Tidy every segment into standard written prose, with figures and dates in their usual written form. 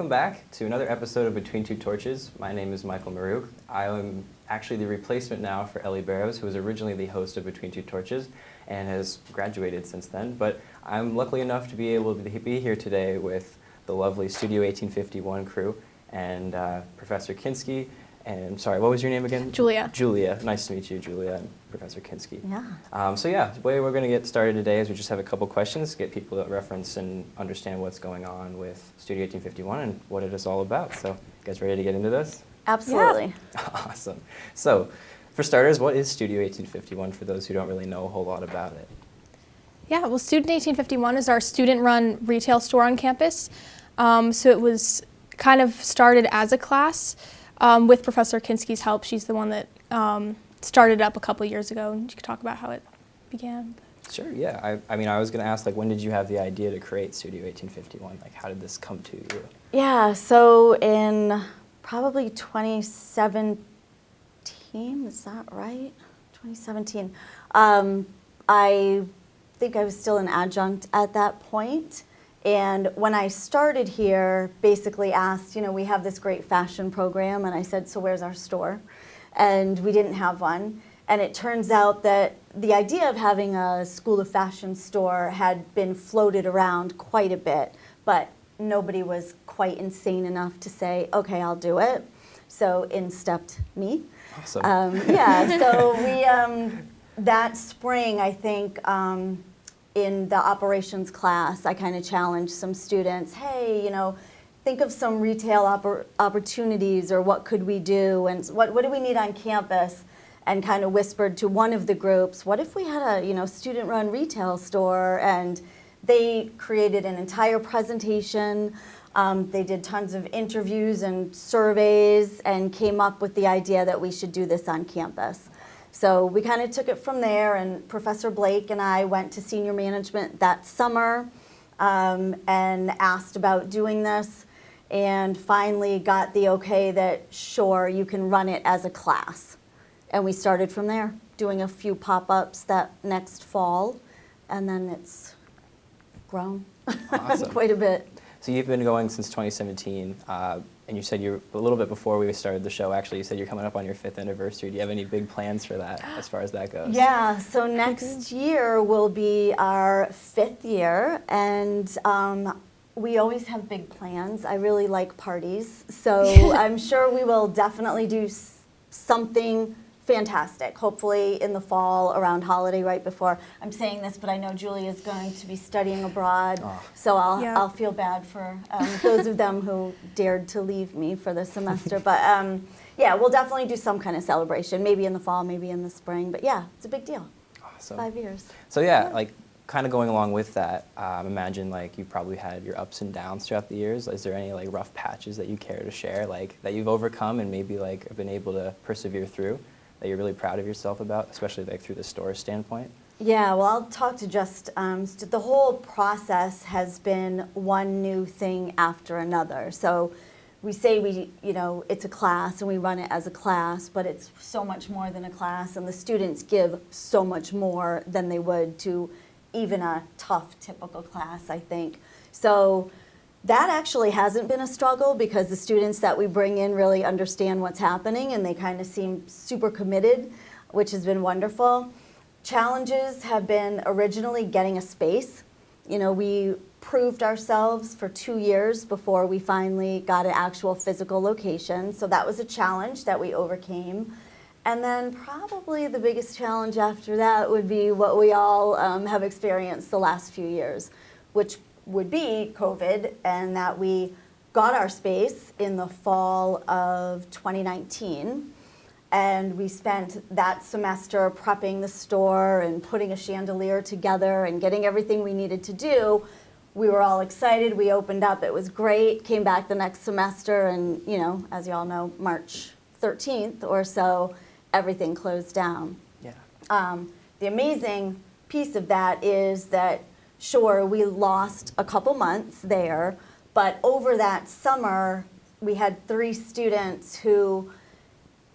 welcome back to another episode of Between Two Torches. My name is Michael Marouk. I am actually the replacement now for Ellie Barrows, who was originally the host of Between Two Torches and has graduated since then. But I'm lucky enough to be able to be here today with the lovely Studio 1851 crew and Professor Kinsky. And sorry, what was your name again? Julia. Julia. Nice to meet you, Julia, and Professor Kinsky. Yeah. So the way we're going to get started today is we just have a couple questions, get people to reference and understand what's going on with Studio 1851 and what it is all about. So you guys ready to get into this? Absolutely. Yeah. Awesome. So for starters, what is Studio 1851 for those who don't really know a whole lot about it? Yeah, well, Student 1851 is our student-run retail store on campus. So it was kind of started as a class with Professor Kinsky's help. She's the one that started up a couple years ago, and you could talk about how it began. Sure, yeah. I mean, I was going to ask, like, when did you have the idea to create Studio 1851? Like, how did this come to you? Yeah, so in probably 2017, is that right? 2017. I think I was still an adjunct at that point. And when I started here, basically asked, we have this great fashion program, and I said, so where's our store? And we didn't have one. And it turns out that the idea of having a School of Fashion store had been floated around quite a bit, but nobody was quite insane enough to say, okay, I'll do it. So in stepped me. Awesome. So we, that spring, I think, in the operations class, I kind of challenged some students, hey, think of some retail opportunities, or what could we do, and what do we need on campus? And kind of whispered to one of the groups, what if we had a student-run retail store? And they created an entire presentation. They did tons of interviews and surveys and came up with the idea that we should do this on campus. So we kind of took it from there, and Professor Blake and I went to senior management that summer and asked about doing this, and finally got the okay that, sure, you can run it as a class. And we started from there, doing a few pop-ups that next fall, and then it's grown Awesome. quite a bit. So you've been going since 2017, and you said a little bit before we started the show, actually, you said you're coming up on your 5th anniversary. Do you have any big plans for that, as far as that goes? Yeah, so next year will be our 5th year, and we always have big plans. I really like parties, so I'm sure we will definitely do something fantastic, hopefully in the fall around holiday, right before. I'm saying this, but I know Julia is going to be studying abroad, so I'll feel bad for those of them who dared to leave me for the semester. But yeah, we'll definitely do some kind of celebration, maybe in the fall, maybe in the spring. But yeah, it's a big deal. Awesome. 5 years. So yeah, like kind of going along with that, imagine like you probably had your ups and downs throughout the years. Is there any like rough patches that you care to share, like that you've overcome and maybe like have been able to persevere through, that you're really proud of yourself about, especially like through the store standpoint? Yeah, well, I'll talk to just, the whole process has been one new thing after another. So we say it's a class and we run it as a class, but it's so much more than a class, and the students give so much more than they would to even a tough, typical class, I think. So that actually hasn't been a struggle, because the students that we bring in really understand what's happening, and they kind of seem super committed, which has been wonderful. Challenges have been originally getting a space. We proved ourselves for 2 years before we finally got an actual physical location, so that was a challenge that we overcame. And then probably the biggest challenge after that would be what we all have experienced the last few years, which would be COVID, and that we got our space in the fall of 2019. And we spent that semester prepping the store and putting a chandelier together and getting everything we needed to do. We were all excited. We opened up. It was great. Came back the next semester, and as you all know, March 13th or so, everything closed down. Yeah. The amazing piece of that is that, sure, we lost a couple months there, but over that summer, we had 3 students who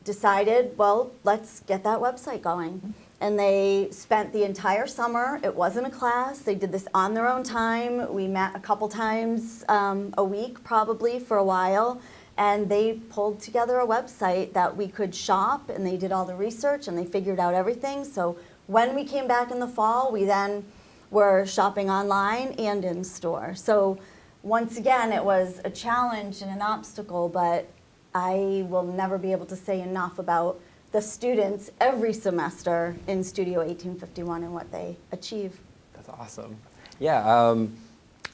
decided, well, let's get that website going. and they spent the entire summer. It wasn't a class. They did this on their own time. We met a couple times a week, probably, for a while. And they pulled together a website that we could shop, and they did all the research, and they figured out everything. So when we came back in the fall, we then were shopping online and in store. So once again, it was a challenge and an obstacle, but I will never be able to say enough about the students every semester in Studio 1851 and what they achieve. That's awesome. Yeah,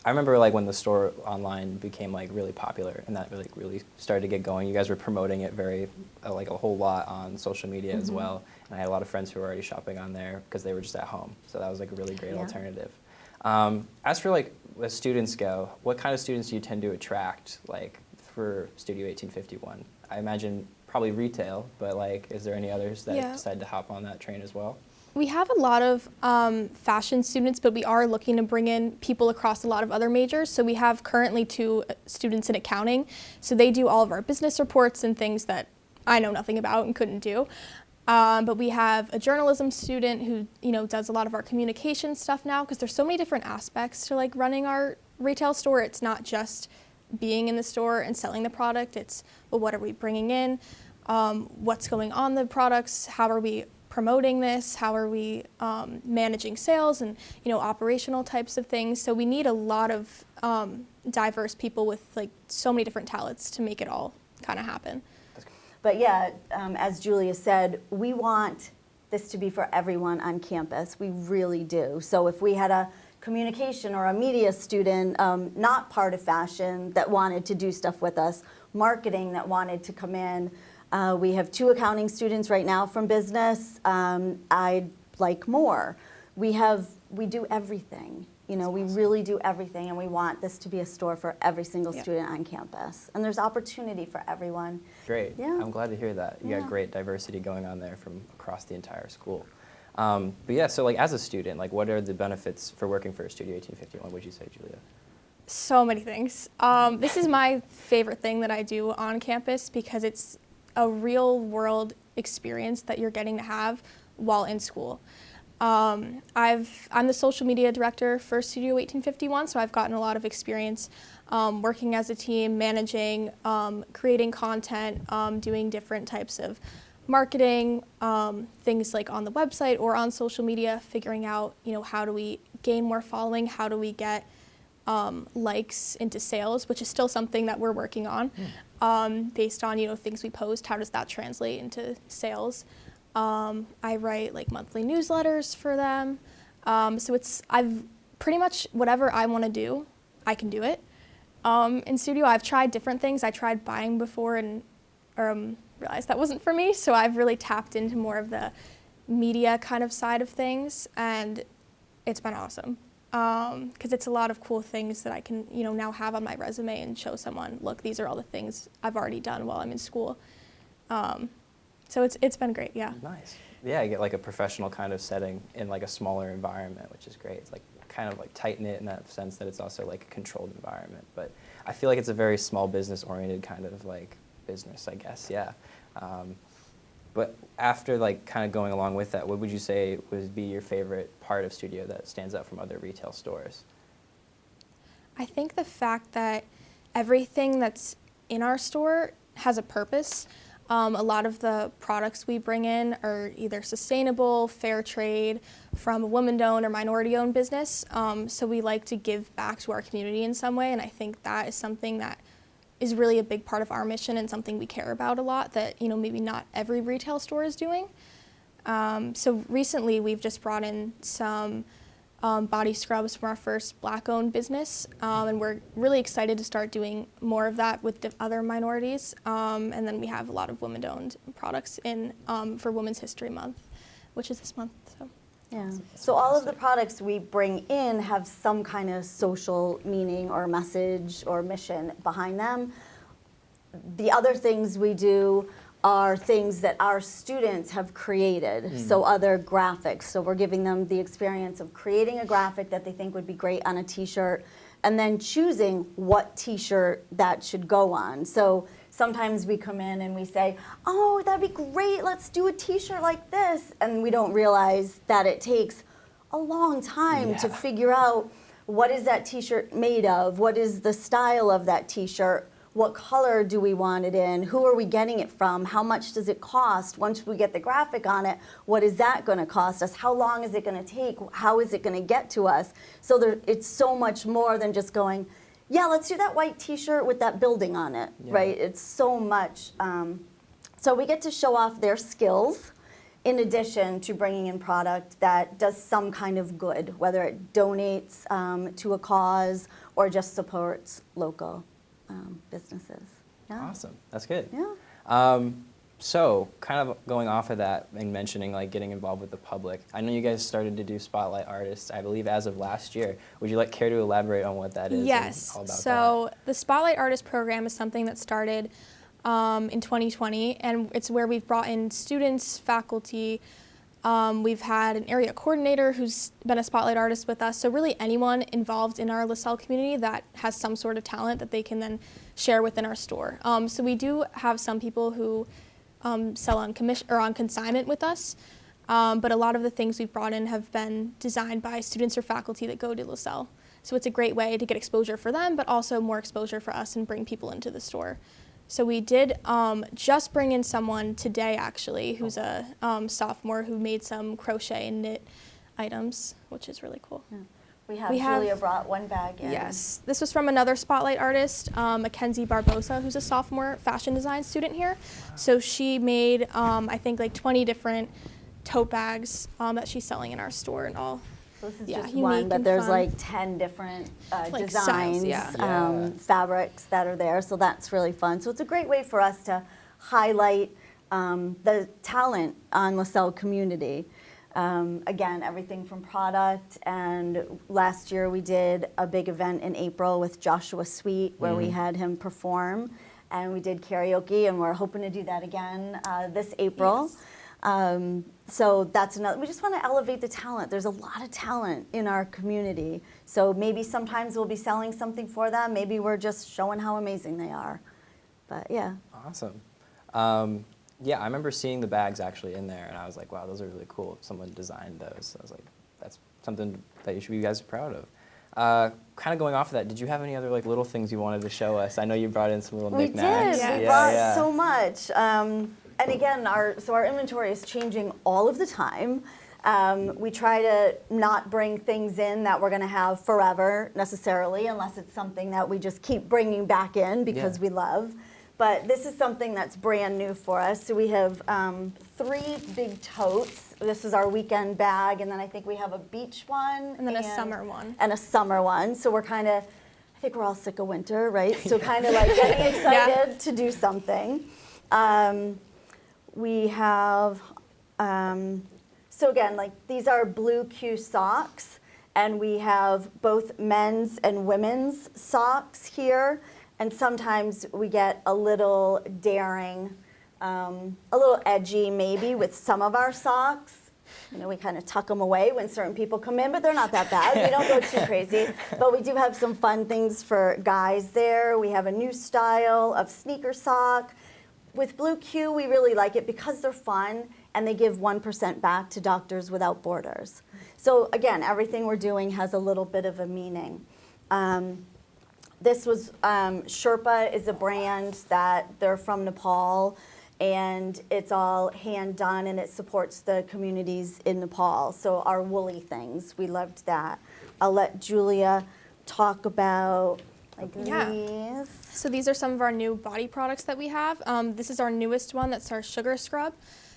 I remember like when the store online became like really popular and that really started to get going. You guys were promoting it very like a whole lot on social media as well. And I had a lot of friends who were already shopping on there because they were just at home. So that was like a really great alternative. As for like the students go, what kind of students do you tend to attract like for Studio 1851? I imagine probably retail, but like, is there any others that decide to hop on that train as well? We have a lot of fashion students, but we are looking to bring in people across a lot of other majors. So we have currently 2 students in accounting. So they do all of our business reports and things that I know nothing about and couldn't do. But we have a journalism student who, does a lot of our communication stuff now, because there's so many different aspects to like running our retail store. It's not just being in the store and selling the product. It's, well, what are we bringing in? What's going on the products? How are we promoting this? How are we managing sales and operational types of things? So we need a lot of diverse people with like so many different talents to make it all kind of happen. But yeah, as Julia said, we want this to be for everyone on campus. We really do. So if we had a communication or a media student, not part of fashion, that wanted to do stuff with us, marketing that wanted to come in, we have 2 accounting students right now from business. I'd like more. We do everything. We really do everything, and we want this to be a store for every single student on campus. And there's opportunity for everyone. Great. Yeah. I'm glad to hear that. You got great diversity going on there from across the entire school. But yeah, so like as a student, like what are the benefits for working for Studio 1851, would you say, Julia? So many things. This is my favorite thing that I do on campus because it's a real world experience that you're getting to have while in school. I'm the social media director for Studio 1851, so I've gotten a lot of experience working as a team, managing, creating content, doing different types of marketing, things like on the website or on social media, figuring out, how do we gain more following, how do we get likes into sales, which is still something that we're working on, based on, things we post, how does that translate into sales. I write like monthly newsletters for them. So I've pretty much whatever I want to do, I can do it. In studio, I've tried different things. I tried buying before and realized that wasn't for me. So I've really tapped into more of the media kind of side of things, and it's been awesome. Because it's a lot of cool things that I can, now have on my resume and show someone, look, these are all the things I've already done while I'm in school. So it's been great, yeah. Nice. Yeah, I get like a professional kind of setting in like a smaller environment, which is great. It's like kind of like tight-knit in that sense that it's also like a controlled environment. But I feel like it's a very small business-oriented kind of like business, I guess, yeah. But after like kind of going along with that, what would you say would be your favorite part of Studio that stands out from other retail stores? I think the fact that everything that's in our store has a purpose. A lot of the products we bring in are either sustainable, fair trade, from a woman-owned or minority-owned business. So we like to give back to our community in some way, and I think that is something that is really a big part of our mission and something we care about a lot that, maybe not every retail store is doing. So recently we've just brought in some body scrubs from our first Black-owned business, and we're really excited to start doing more of that with other minorities. And then we have a lot of women-owned products in for Women's History Month, which is this month. So. Yeah. So all of the products we bring in have some kind of social meaning or message or mission behind them. The other things we do are things that our students have created, so other graphics. So we're giving them the experience of creating a graphic that they think would be great on a t-shirt, and then choosing what t-shirt that should go on. So sometimes we come in and we say, oh, that'd be great, let's do a t-shirt like this. And we don't realize that it takes a long time to figure out what is that t-shirt made of, what is the style of that t-shirt, what color do we want it in, who are we getting it from, how much does it cost, once we get the graphic on it, what is that going to cost us, how long is it going to take, how is it going to get to us. So it's so much more than just going, yeah, let's do that white t-shirt with that building on it, right? It's so much. So we get to show off their skills in addition to bringing in product that does some kind of good, whether it donates to a cause or just supports local businesses. Yeah. Awesome. That's good. Yeah. So kind of going off of that and mentioning like getting involved with the public, I know you guys started to do Spotlight Artists, I believe as of last year. Would you care to elaborate on what that is? Yes. And all about So the Spotlight Artist program is something that started in 2020, and it's where we've brought in students, faculty. We've had an area coordinator who's been a Spotlight Artist with us. So really anyone involved in our Lasell community that has some sort of talent that they can then share within our store. So we do have some people who sell on commission or on consignment with us, but a lot of the things we've brought in have been designed by students or faculty that go to Lasell. So it's a great way to get exposure for them, but also more exposure for us and bring people into the store. So we did just bring in someone today, actually, who's a sophomore who made some crochet and knit items, which is really cool. Yeah. We have Julia brought one bag in. Yes. This was from another Spotlight artist, Mackenzie Barbosa, who's a sophomore fashion design student here. So she made, I think, like 20 different tote bags that she's selling in our store and all. So this is just one, but there's like 10 different designs, styles, fabrics that are there. So that's really fun. So it's a great way for us to highlight the talent on Lasell community. Again, everything from product, and last year we did a big event in April with Joshua Sweet where we had him perform, and we did karaoke, and we're hoping to do that again this April. Yes. So that's another, we just want to elevate the talent. There's a lot of talent in our community. So maybe sometimes we'll be selling something for them, maybe we're just showing how amazing they are. But yeah. Awesome. Yeah, I remember seeing the bags actually in there, and I was like, wow, those are really cool. Someone designed those. I was like, that's something that you guys are proud of. Kind of going off of that, did you have any other like little things you wanted to show us? I know you brought in some little knickknacks. We did. We brought so much. And again, our inventory is changing all of the time. We try to not bring things in that we're going to have forever necessarily, unless it's something that we just keep bringing back in because we love. But this is something that's brand new for us. So we have 3 big totes. This is our weekend bag, and then I think we have a beach one. And then a summer one. And a summer one. So we're kind of, I think we're all sick of winter, right? So kind of like getting excited to do something. We have, so again, like these are Blue Q socks, and we have both men's and women's socks here. And sometimes we get a little daring, a little edgy maybe with some of our socks. You know, we kind of tuck them away when certain people come in, but they're not that bad. We don't go too crazy. But we do have some fun things for guys there. We have a new style of sneaker sock. With Blue Q, we really like it because they're fun and they give 1% back to Doctors Without Borders. So again, everything we're doing has a little bit of a meaning. This was, Sherpa is a brand that they're from Nepal, and it's all hand done and it supports the communities in Nepal. So our woolly things, we loved that. I'll let Julia talk about these. So these are some of our new body products that we have. This is our newest one, that's our sugar scrub.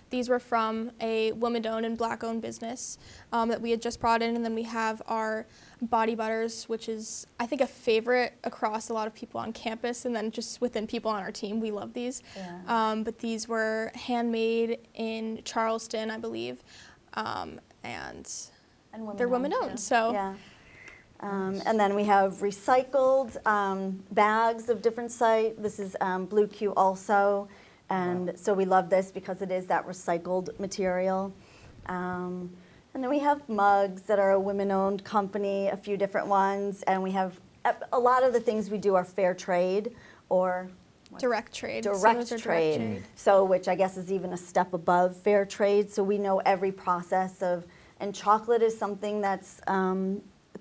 These were from a woman-owned and black-owned business that we had just brought in, and then we have our body butters, which is, I think, a favorite across a lot of people on campus, and then just within people on our team, we love these. Yeah. But these were handmade in Charleston, I believe, and they're women-owned. So. Yeah. And then we have recycled bags of different size. This is Blue Q also. And so we love this because it is that recycled material. And then we have mugs that are a women-owned company, a few different ones. And we have a lot of the things we do are fair trade or Direct trade. So direct those are trade. So, which I guess is even a step above fair trade. So we know every process of, and chocolate is something that's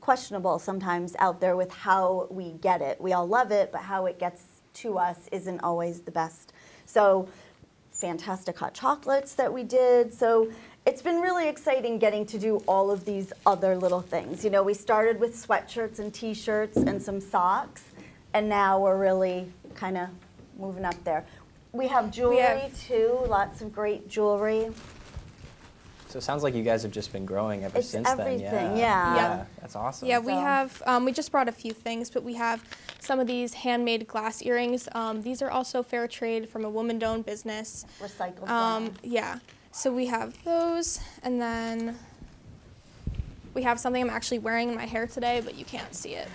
questionable sometimes out there with how we get it. We all love it, but how it gets to us isn't always the best. So fantastic hot chocolates that we did. So it's been really exciting getting to do all of these other little things. You know, we started with sweatshirts and t-shirts and some socks, and now we're really kind of moving up there. We have jewelry too, lots of great jewelry. So it sounds like you guys have just been growing ever It's since then. everything, yeah. That's awesome. Yeah, we So- have, we just brought a few things, but we have some of these handmade glass earrings. These are also fair trade from a woman-owned business. Recycled glass. Yeah, so we have those, and then we have something I'm actually wearing in my hair today, but you can't see it.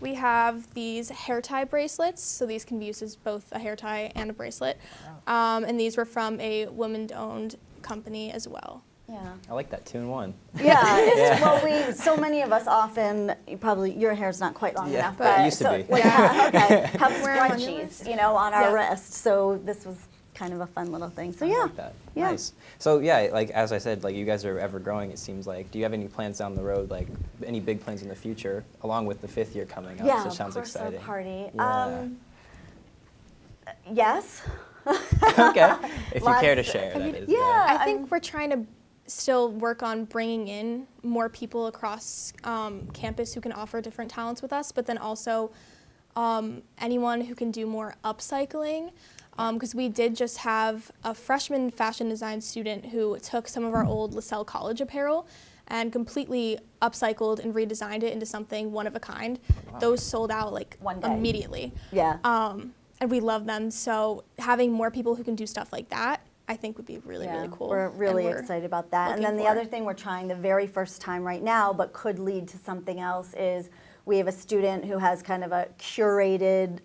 We have these hair tie bracelets, so these can be used as both a hair tie and a bracelet. And these were from a woman-owned company as well. Yeah. I like that 2-in-1. Yeah, it's, well, so many of us often, your hair's not quite long enough, but but it used to be. Like, okay, have Wear 'em on your scrunchies, wrist. you know, on our Yeah. wrist. So this was kind of a fun little thing. So I yeah, like that. yeah. Nice. So yeah, like as I said, like you guys are ever growing, it seems like. Do you have any plans down the road, like any big plans in the future, along with the 5th year coming up? Yeah, so it of sounds course, exciting. our party. Yeah. Yes. Okay. If you care to Lots- share, that is. yeah. I think we're trying to still work on bringing in more people across campus who can offer different talents with us, but then also anyone who can do more upcycling. Because we did just have a freshman fashion design student who took some of our old Lasell college apparel and completely upcycled and redesigned it into something one of a kind. Wow. Those sold out like One day. immediately. Yeah. And we love them. So having more people who can do stuff like that, I think would be really, really cool. We're really And excited about that. And looking then the for other it. thing we're trying the very first time right now, but could lead to something else, is we have a student who has kind of a curated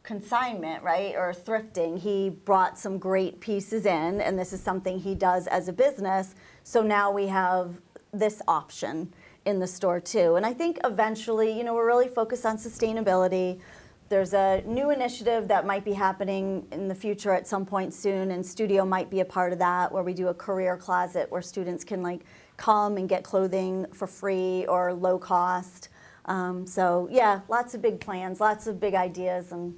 consignment, right, or thrifting. He brought some great pieces in, and this is something he does as a business. So now we have this option in the store too. And I think eventually, you know, we're really focused on sustainability. There's a new initiative that might be happening in the future at some point soon, and Studio might be a part of that, where we do a career closet where students can like come and get clothing for free or low cost. So yeah, lots of big plans, lots of big ideas, and